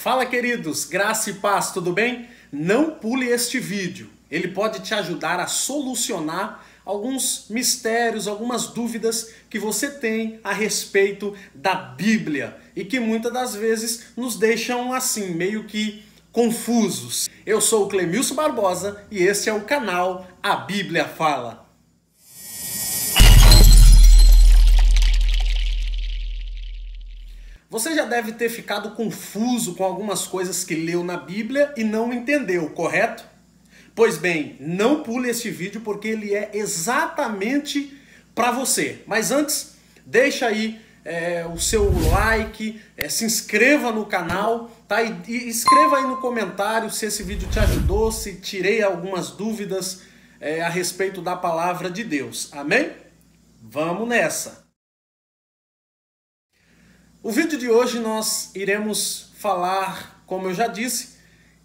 Fala, queridos, graça e paz, tudo bem? Não pule este vídeo, ele pode te ajudar a solucionar alguns mistérios, algumas dúvidas que você tem a respeito da Bíblia e que muitas das vezes nos deixam assim, meio que confusos. Eu sou o Clemilson Barbosa e este é o canal A Bíblia Fala. Você já deve ter ficado confuso com algumas coisas que leu na Bíblia e não entendeu, correto? Pois bem, não pule este vídeo porque ele é exatamente para você. Mas antes, deixa aí o seu like, se inscreva no canal, tá? E escreva aí no comentário se esse vídeo te ajudou, se tirei algumas dúvidas a respeito da palavra de Deus. Amém? Vamos nessa! O vídeo de hoje nós iremos falar, como eu já disse,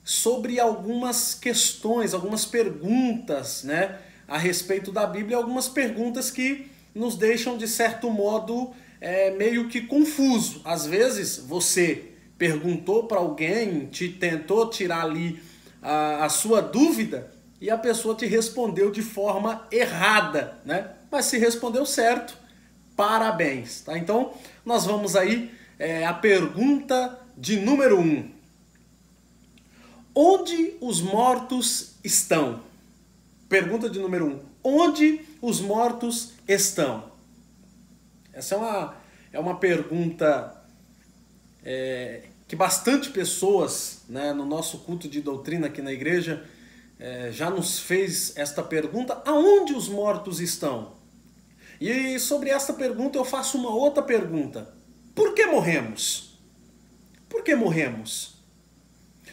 sobre algumas questões, algumas perguntas, né, a respeito da Bíblia, algumas perguntas que nos deixam, de certo modo, meio que confuso. Às vezes você perguntou para alguém, tentou tirar ali a sua dúvida e a pessoa te respondeu de forma errada, né? Mas se respondeu certo, parabéns, tá? Então, nós vamos aí a pergunta de número 1. Onde os mortos estão? Pergunta de número 1. Onde os mortos estão? Essa é uma pergunta que bastante pessoas, né, no nosso culto de doutrina aqui na igreja já nos fez esta pergunta. Aonde os mortos estão? E sobre essa pergunta eu faço uma outra pergunta. Por que morremos? Por que morremos?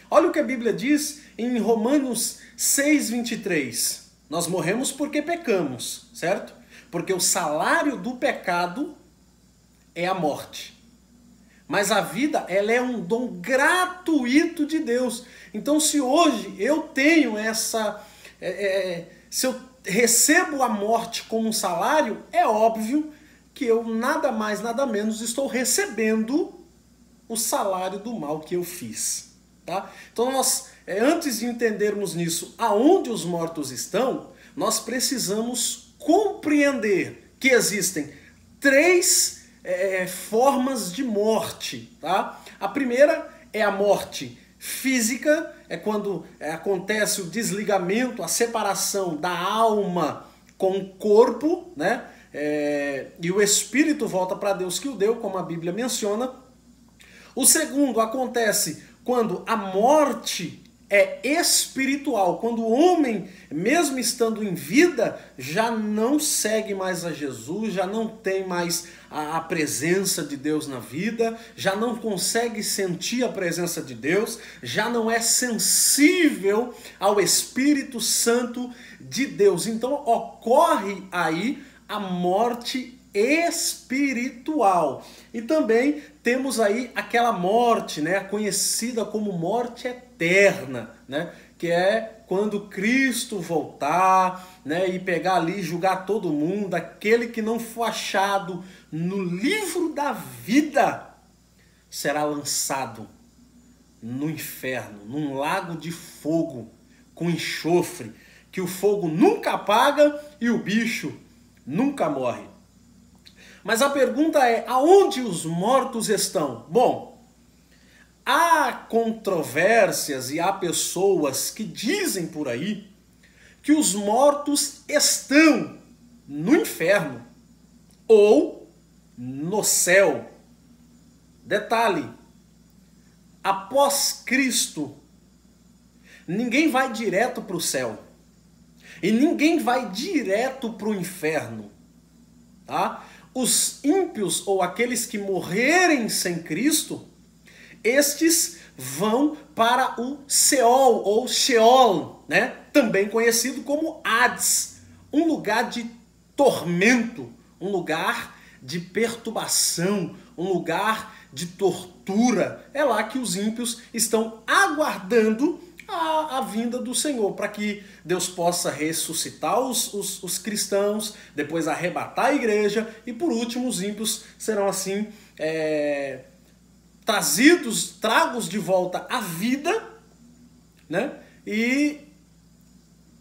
Olha o que a Bíblia diz em Romanos 6:23. Nós morremos porque pecamos, certo? Porque o salário do pecado é a morte. Mas a vida, ela é um dom gratuito de Deus. Então, se hoje eu tenho se eu recebo a morte como um salário, é óbvio que eu nada mais, nada menos estou recebendo o salário do mal que eu fiz. Tá? Então nós, antes de entendermos nisso, aonde os mortos estão, nós precisamos compreender que existem três formas de morte. Tá? A primeira é a morte física, é quando acontece o desligamento, a separação da alma com o corpo, né? E o espírito volta para Deus que o deu, como a Bíblia menciona. O segundo acontece quando a morte é espiritual, quando o homem, mesmo estando em vida, já não segue mais a Jesus, já não tem mais a presença de Deus na vida, já não consegue sentir a presença de Deus, já não é sensível ao Espírito Santo de Deus. Então ocorre aí a morte espiritual. E também temos aí aquela morte, né, conhecida como morte eterna, né, que é quando Cristo voltar, né, e pegar ali e julgar todo mundo. Aquele que não for achado no livro da vida será lançado no inferno, num lago de fogo com enxofre, que o fogo nunca apaga e o bicho nunca morre. Mas a pergunta é, aonde os mortos estão? Bom, há controvérsias e há pessoas que dizem por aí que os mortos estão no inferno ou no céu. Detalhe, após Cristo, ninguém vai direto para o céu e ninguém vai direto para o inferno. Tá? Os ímpios ou aqueles que morrerem sem Cristo, estes vão para o Seol ou Sheol, né? Também conhecido como Hades, um lugar de tormento, um lugar de perturbação, um lugar de tortura. É lá que os ímpios estão aguardando a vinda do Senhor, para que Deus possa ressuscitar os cristãos, depois arrebatar a igreja, e por último os ímpios serão assim tragos de volta à vida, né? E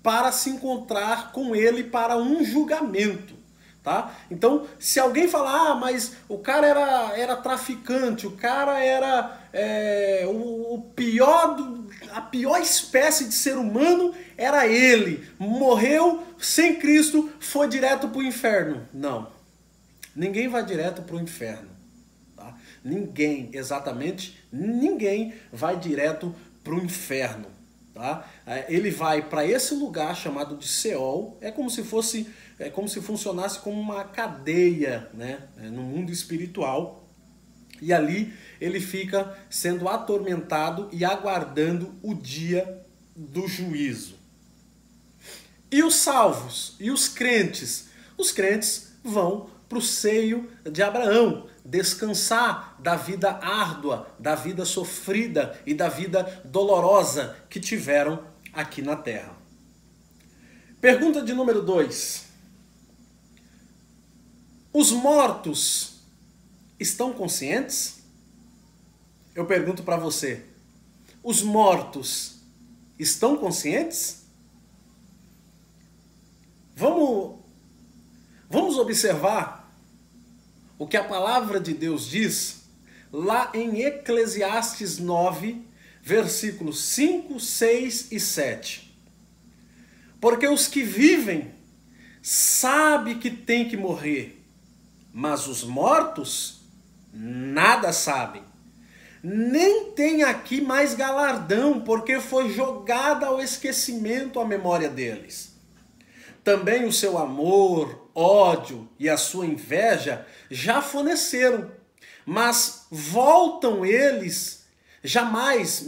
para se encontrar com ele para um julgamento, tá? Então, se alguém falar, mas o cara era traficante, o cara era a pior espécie de ser humano era ele, morreu sem Cristo, foi direto para o inferno. Não, ninguém vai direto para o inferno, tá? Ninguém, exatamente ninguém vai direto para o inferno. Tá? Ele vai para esse lugar chamado de Seol, é como se funcionasse como uma cadeia, né? No mundo espiritual, e ali ele fica sendo atormentado e aguardando o dia do juízo. E os salvos, e os crentes? Os crentes vão para o seio de Abraão, descansar da vida árdua, da vida sofrida e da vida dolorosa que tiveram aqui na terra. Pergunta de número 2. Os mortos estão conscientes? Eu pergunto para você. Os mortos estão conscientes? Vamos observar o que a palavra de Deus diz lá em Eclesiastes 9, versículos 5, 6 e 7. Porque os que vivem sabem que tem que morrer, mas os mortos nada sabem. Nem tem aqui mais galardão, porque foi jogada ao esquecimento a memória deles. Também o seu amor, ódio e a sua inveja já forneceram, mas voltam eles, jamais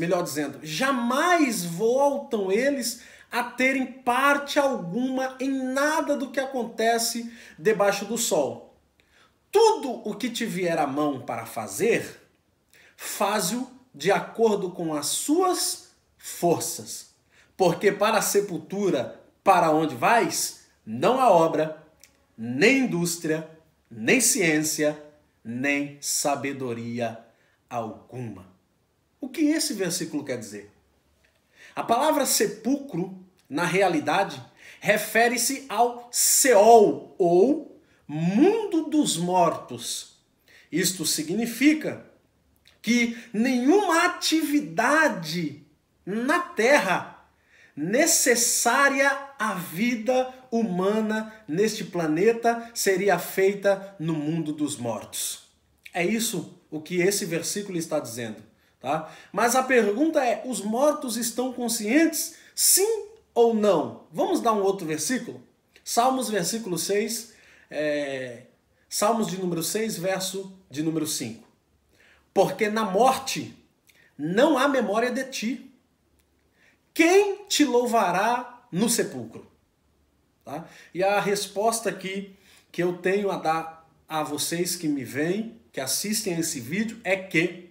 voltam eles a terem parte alguma em nada do que acontece debaixo do sol. Tudo o que te vier à mão para fazer, faze-o de acordo com as suas forças, porque para a sepultura, para onde vais, não há obra, nem indústria, nem ciência, nem sabedoria alguma. O que esse versículo quer dizer? A palavra sepulcro, na realidade, refere-se ao Seol, ou mundo dos mortos. Isto significa que nenhuma atividade na terra necessária à vida humana neste planeta seria feita no mundo dos mortos. É isso o que esse versículo está dizendo, tá? Mas a pergunta é, os mortos estão conscientes? Sim ou não? Vamos dar um outro versículo? Salmos, versículo 6, Salmos de número 6, verso de número 5. Porque na morte não há memória de ti. Quem te louvará no sepulcro? Tá? E a resposta aqui que eu tenho a dar a vocês que me veem, que assistem a esse vídeo, é que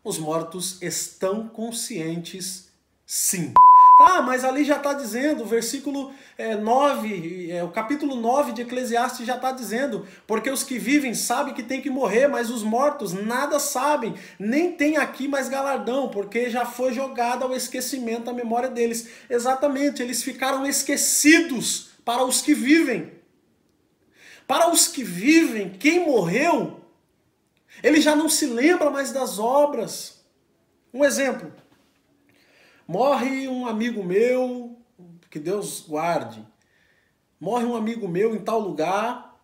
os mortos estão conscientes, sim. Ah, mas ali já está dizendo, o versículo 9, o capítulo 9 de Eclesiastes já está dizendo, porque os que vivem sabem que tem que morrer, mas os mortos nada sabem, nem tem aqui mais galardão, porque já foi jogada ao esquecimento a memória deles. Exatamente, eles ficaram esquecidos para os que vivem. Para os que vivem, quem morreu, ele já não se lembra mais das obras. Um exemplo. Morre um amigo meu, que Deus guarde, morre um amigo meu em tal lugar,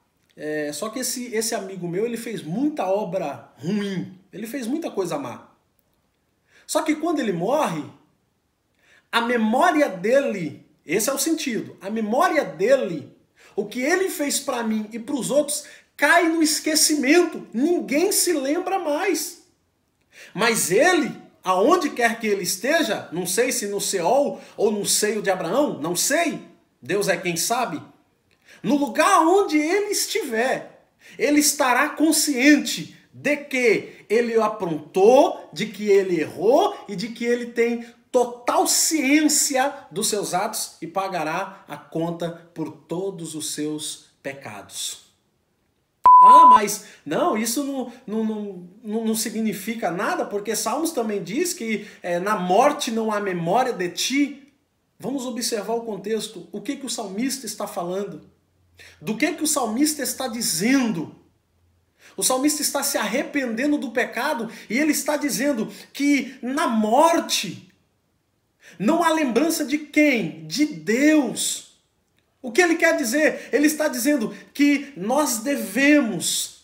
só que esse amigo meu, ele fez muita obra ruim, ele fez muita coisa má. Só que quando ele morre, a memória dele, esse é o sentido, a memória dele, o que ele fez para mim e para os outros, cai no esquecimento, ninguém se lembra mais. Mas ele, aonde quer que ele esteja, não sei se no Seol ou no seio de Abraão, não sei, Deus é quem sabe. No lugar onde ele estiver, ele estará consciente de que ele aprontou, de que ele errou e de que ele tem total ciência dos seus atos e pagará a conta por todos os seus pecados. Ah, mas não, isso não significa nada, porque Salmos também diz que na morte não há memória de ti. Vamos observar o contexto. O que o salmista está falando? Do que o salmista está dizendo? O salmista está se arrependendo do pecado e ele está dizendo que na morte não há lembrança de quem? De Deus. O que ele quer dizer? Ele está dizendo que nós devemos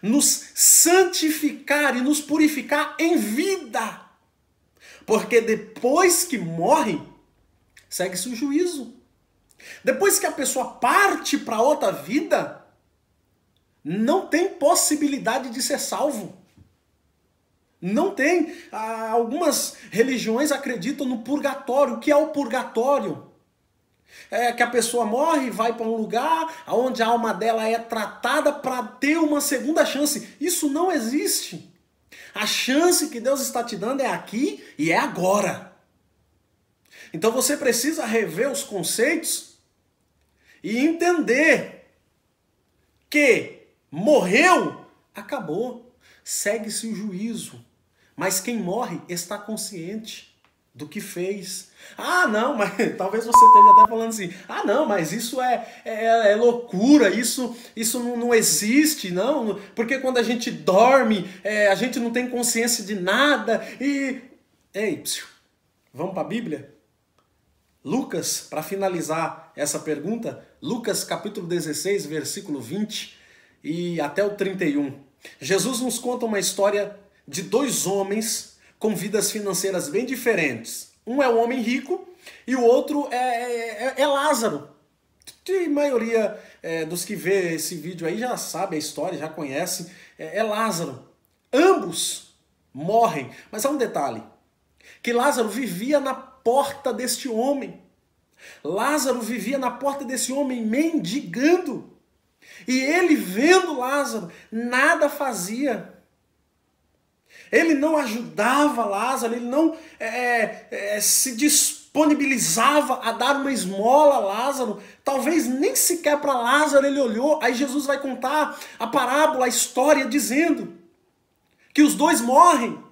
nos santificar e nos purificar em vida. Porque depois que morre, segue-se o juízo. Depois que a pessoa parte para outra vida, não tem possibilidade de ser salvo. Não tem. Algumas religiões acreditam no purgatório. O que é o purgatório? É que a pessoa morre, vai para um lugar onde a alma dela é tratada para ter uma segunda chance. Isso não existe. A chance que Deus está te dando é aqui e é agora. Então você precisa rever os conceitos e entender que morreu, acabou. Segue-se o juízo. Mas quem morre está consciente do que fez. Ah, não, mas talvez você esteja até falando assim, ah, não, mas isso é loucura, isso não existe, não, porque quando a gente dorme, a gente não tem consciência de nada e... Ei, vamos para a Bíblia? Lucas, para finalizar essa pergunta, Lucas capítulo 16, versículo 20 e até o 31. Jesus nos conta uma história de dois homens com vidas financeiras bem diferentes. Um é um homem rico e o outro é Lázaro. A maioria dos que vê esse vídeo aí já sabe a história, já conhece. É Lázaro. Ambos morrem. Mas há um detalhe, que Lázaro vivia na porta deste homem. Lázaro vivia na porta desse homem mendigando. E ele, vendo Lázaro, nada fazia. Ele não ajudava Lázaro, ele não se disponibilizava a dar uma esmola a Lázaro. Talvez nem sequer para Lázaro ele olhou. Aí Jesus vai contar a parábola, a história, dizendo que os dois morrem.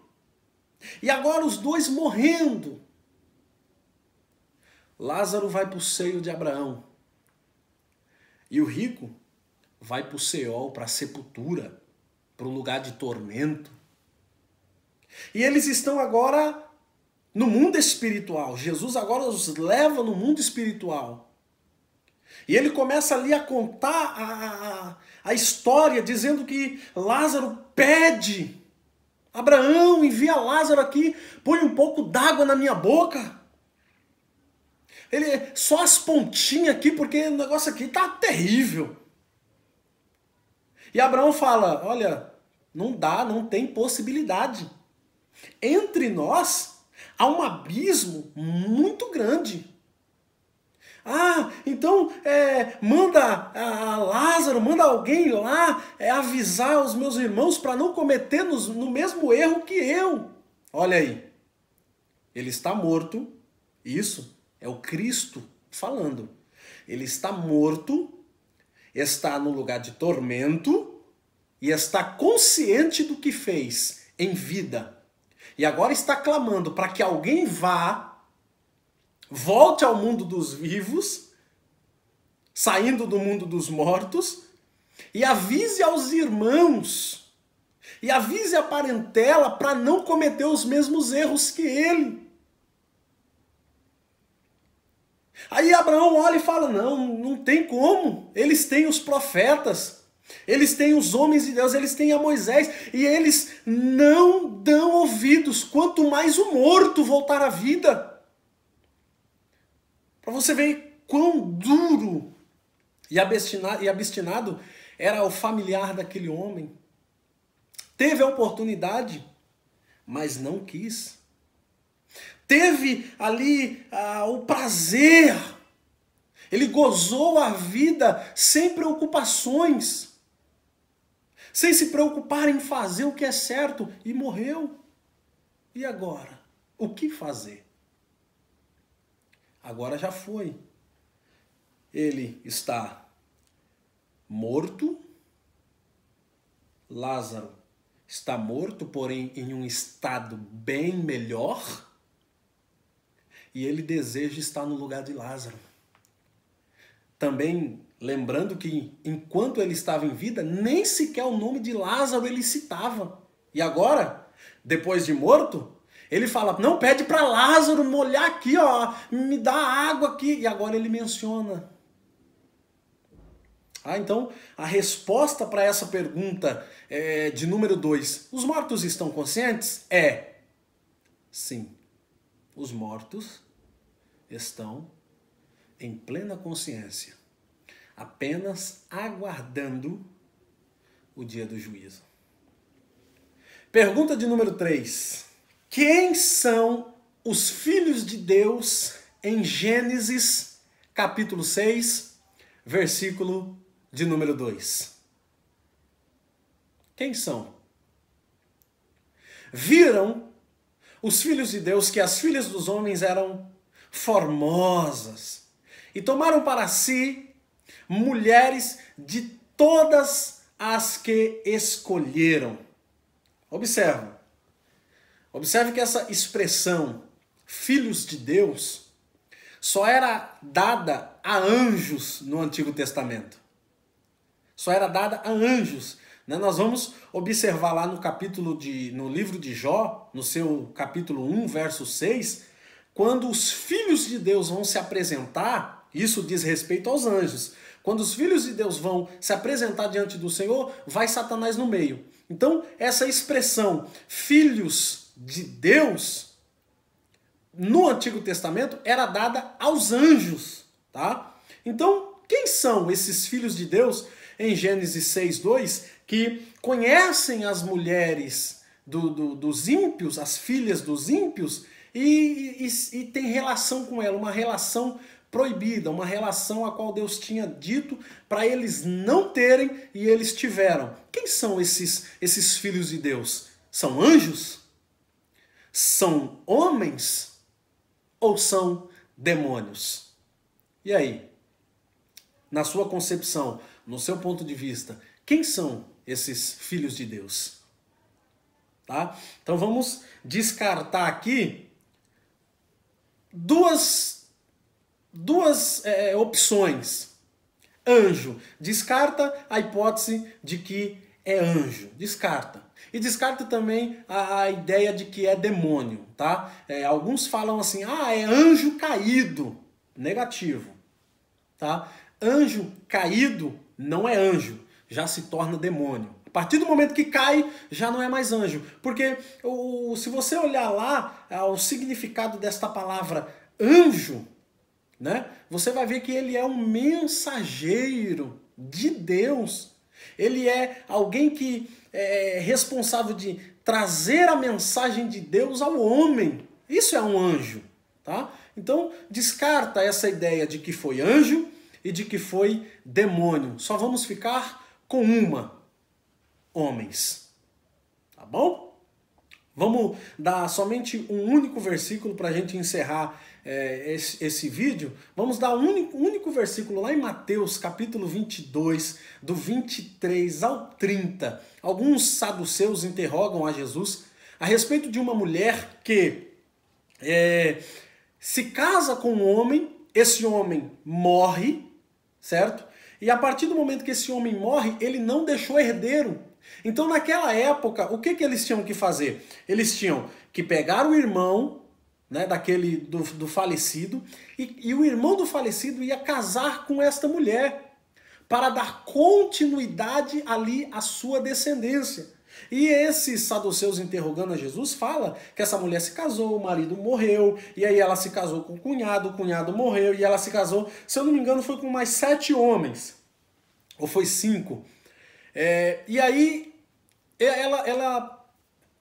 E agora os dois morrendo, Lázaro vai para o seio de Abraão. E o rico vai para o Seol, para a sepultura, para um lugar de tormento. E eles estão agora no mundo espiritual. Jesus agora os leva no mundo espiritual. E ele começa ali a contar a história, dizendo que Lázaro pede, Abraão, envia Lázaro aqui, põe um pouco d'água na minha boca. Ele só as pontinhas aqui, porque o negócio aqui tá terrível. E Abraão fala, olha, não dá, não tem possibilidade. Entre nós há um abismo muito grande. Ah, então manda Lázaro, manda alguém lá avisar os meus irmãos para não cometer no mesmo erro que eu. Olha aí, ele está morto, isso é o Cristo falando. Ele está morto, está no lugar de tormento e está consciente do que fez em vida. E agora está clamando para que alguém volte ao mundo dos vivos, saindo do mundo dos mortos, e avise aos irmãos, e avise a parentela para não cometer os mesmos erros que ele. Aí Abraão olha e fala, não tem como, eles têm os profetas, eles têm os homens de Deus, eles têm a Moisés, e eles não dão ouvidos, quanto mais o morto voltar à vida. Para você ver quão duro e obstinado era o familiar daquele homem. Teve a oportunidade, mas não quis. Teve ali o prazer, ele gozou a vida sem preocupações, sem se preocupar em fazer o que é certo, e morreu. E agora? O que fazer? Agora já foi. Ele está morto. Lázaro está morto, porém em um estado bem melhor. E ele deseja estar no lugar de Lázaro. Também lembrando que enquanto ele estava em vida, nem sequer o nome de Lázaro ele citava. E agora, depois de morto, ele fala, não, pede para Lázaro molhar aqui, ó, me dá água aqui. E agora ele menciona. Então, a resposta para essa pergunta de número 2, os mortos estão conscientes? Sim, os mortos estão em plena consciência, apenas aguardando o dia do juízo. Pergunta de número 3. Quem são os filhos de Deus em Gênesis capítulo 6, versículo de número 2? Quem são? Viram os filhos de Deus que as filhas dos homens eram formosas e tomaram para si mulheres de todas as que escolheram. Observe que essa expressão, filhos de Deus, só era dada a anjos no Antigo Testamento. Só era dada a anjos. Nós vamos observar lá no livro de Jó, no seu capítulo 1, verso 6, quando os filhos de Deus vão se apresentar, isso diz respeito aos anjos, quando os filhos de Deus vão se apresentar diante do Senhor, vai Satanás no meio. Então, essa expressão, filhos de Deus, no Antigo Testamento, era dada aos anjos, tá? Então, quem são esses filhos de Deus em Gênesis 6:2 que conhecem as mulheres dos ímpios, as filhas dos ímpios, e tem relação com ela, uma relação proibida, uma relação a qual Deus tinha dito para eles não terem e eles tiveram? Quem são esses filhos de Deus? São anjos? São homens? Ou são demônios? E aí? Na sua concepção, no seu ponto de vista, quem são esses filhos de Deus? Tá? Então vamos descartar aqui duas opções. Anjo. Descarta a hipótese de que é anjo. Descarta. E descarta também a ideia de que é demônio. Tá? Alguns falam assim, é anjo caído. Negativo. Tá? Anjo caído não é anjo, já se torna demônio. A partir do momento que cai, já não é mais anjo. Porque se você olhar lá o significado desta palavra anjo, né, você vai ver que ele é um mensageiro de Deus. Ele é alguém que é responsável de trazer a mensagem de Deus ao homem. Isso é um anjo. Tá? Então, descarta essa ideia de que foi anjo e de que foi demônio. Só vamos ficar com homens. Tá bom? Vamos dar somente um único versículo para a gente encerrar esse vídeo. Vamos dar um único versículo lá em Mateus, capítulo 22, do 23 ao 30. Alguns saduceus interrogam a Jesus a respeito de uma mulher que se casa com um homem, esse homem morre, certo? E a partir do momento que esse homem morre, ele não deixou herdeiro. Então, naquela época, o que eles tinham que fazer? Eles tinham que pegar o irmão, né, do falecido, e o irmão do falecido ia casar com esta mulher, para dar continuidade ali à sua descendência. E esses saduceus interrogando a Jesus fala que essa mulher se casou, o marido morreu, e aí ela se casou com o cunhado morreu, e ela se casou, se eu não me engano, foi com mais 7 homens, ou foi 5. E aí ela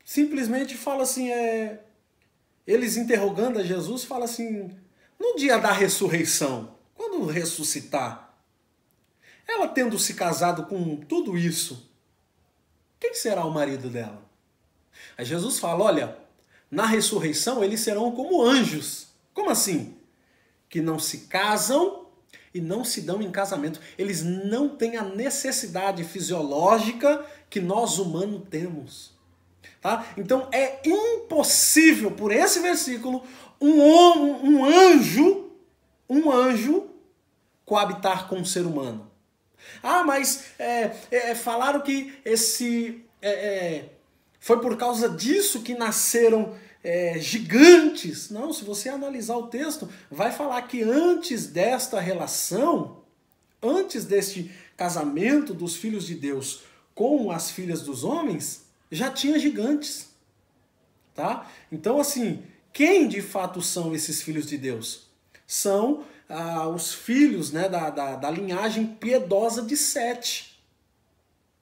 simplesmente fala assim, eles interrogando a Jesus, fala assim, no dia da ressurreição, quando ressuscitar, ela tendo se casado com tudo isso, quem será o marido dela? Aí Jesus fala, olha, na ressurreição eles serão como anjos. Como assim? Que não se casam e não se dão em casamento. Eles não têm a necessidade fisiológica que nós humanos temos. Tá? Então é impossível, por esse versículo, um anjo coabitar com um ser humano. Ah, mas falaram que foi por causa disso que nasceram gigantes. Não, se você analisar o texto, vai falar que antes desta relação, antes deste casamento dos filhos de Deus com as filhas dos homens, já tinha gigantes. Tá? Então, assim, quem de fato são esses filhos de Deus? São os filhos, né, da linhagem piedosa de Sete.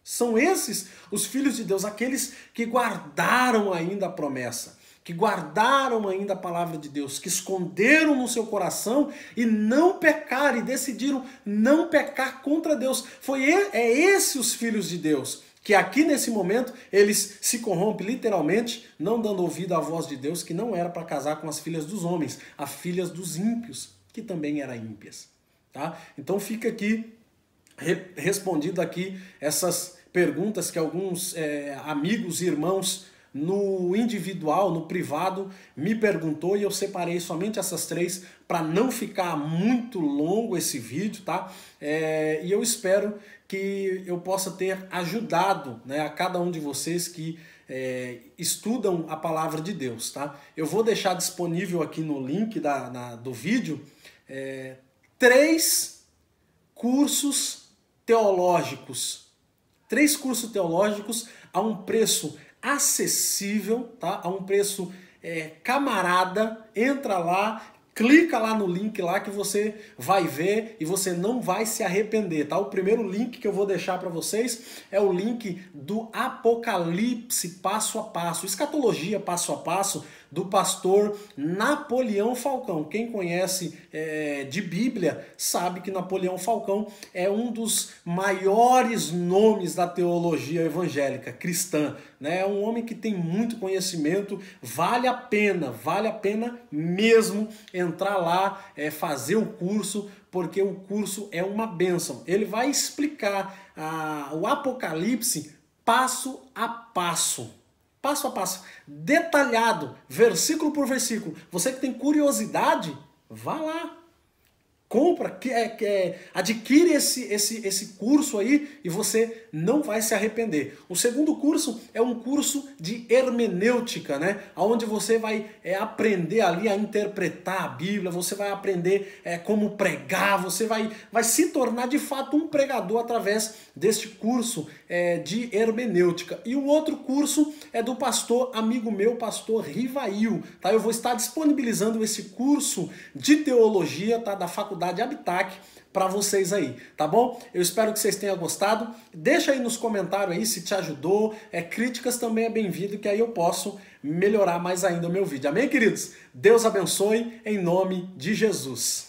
São esses os filhos de Deus, aqueles que guardaram ainda a promessa, que guardaram ainda a palavra de Deus, que esconderam no seu coração e não pecaram, e decidiram não pecar contra Deus. É esse os filhos de Deus, que aqui nesse momento eles se corrompem literalmente, não dando ouvido à voz de Deus, que não era para casar com as filhas dos homens, as filhas dos ímpios, que também eram ímpias. Tá? Então fica aqui respondido aqui essas perguntas que alguns amigos e irmãos no individual, no privado, me perguntou, e eu separei somente essas três para não ficar muito longo esse vídeo, tá? E eu espero que eu possa ter ajudado, né, a cada um de vocês que estudam a palavra de Deus, tá? Eu vou deixar disponível aqui no link do vídeo 3 cursos teológicos. 3 cursos teológicos a um preço acessível, tá? A um preço camarada. Entra lá, clica lá no link lá que você vai ver e você não vai se arrepender, tá? O primeiro link que eu vou deixar para vocês é o link do Apocalipse passo a passo, escatologia passo a passo, do pastor Napoleão Falcão. Quem conhece de Bíblia sabe que Napoleão Falcão é um dos maiores nomes da teologia evangélica cristã, né? É um homem que tem muito conhecimento, vale a pena mesmo entrar lá, fazer o curso, porque o curso é uma bênção. Ele vai explicar o Apocalipse passo a passo, detalhado, versículo por versículo. Você que tem curiosidade, vá lá, compra, adquire esse curso aí e você não vai se arrepender. O segundo curso é um curso de hermenêutica, né? Onde você vai aprender ali a interpretar a Bíblia, você vai aprender como pregar, você vai se tornar de fato um pregador através deste curso de hermenêutica. E o outro curso é do pastor, amigo meu, pastor Rivail, tá? Eu vou estar disponibilizando esse curso de teologia, tá? Da Faculdade Habitac para vocês aí, tá bom? Eu espero que vocês tenham gostado. Deixa aí nos comentários aí se te ajudou. Críticas também é bem-vindo, que aí eu posso melhorar mais ainda o meu vídeo. Amém, queridos? Deus abençoe em nome de Jesus.